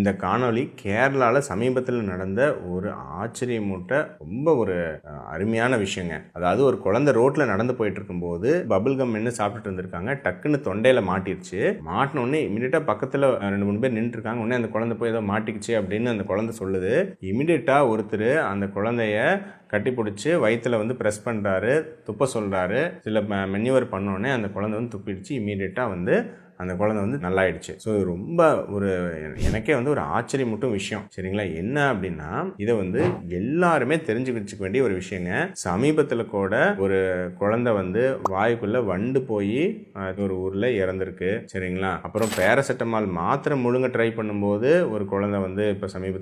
இந்த காணொளி கேரளாவில் சமீபத்தில் நடந்த ஒரு ஆச்சரியமூட்ட ரொம்ப ஒரு அருமையான விஷயங்க. அதாவது ஒரு குழந்தை ரோட்டில் நடந்து போயிட்டு இருக்கும்போது பபிள் கம் என்ன சாப்பிட்டுட்டு இருந்திருக்காங்க. டக்குன்னு தொண்டையில் மாட்டிடுச்சு. மாட்டின உடனே இமீடியட்டாக பக்கத்தில் 2-3 பேர் நின்று இருக்காங்க. உடனே அந்த குழந்தை போய் ஏதோ மாட்டிக்கிச்சு அப்படின்னு அந்த குழந்தை சொல்லுது. இமீடியட்டாக ஒருத்தர் அந்த குழந்தைய கட்டி பிடிச்சி வயிற்றில் வந்து ப்ரெஸ் பண்ணுறாரு, துப்ப சொல்கிறாரு. சில மென்யூவர் பண்ணோடனே அந்த குழந்தை வந்து துப்பிடுச்சு. இமீடியட்டாக வந்து அந்த குழந்தை வந்து நல்லாயிடுச்சு. ஸோ ரொம்ப ஒரு எனக்கே வந்து ஒரு ஆச்சரியமூட்டும் விஷயம். சரிங்களா? என்ன அப்படின்னா இதை வந்து எல்லாருமே தெரிஞ்சு வச்சுக்க வேண்டிய ஒரு விஷயங்க. சமீபத்தில் கூட ஒரு குழந்தை வந்து வாய்க்குள்ள வண்டு போய் ஒரு ஊரில் இறந்துருக்கு. சரிங்களா? அப்புறம் பேராசிட்டமால் மாத்திரை முழுங்க ட்ரை பண்ணும்போது ஒரு குழந்தை வந்து இப்போ சமீபத்தில்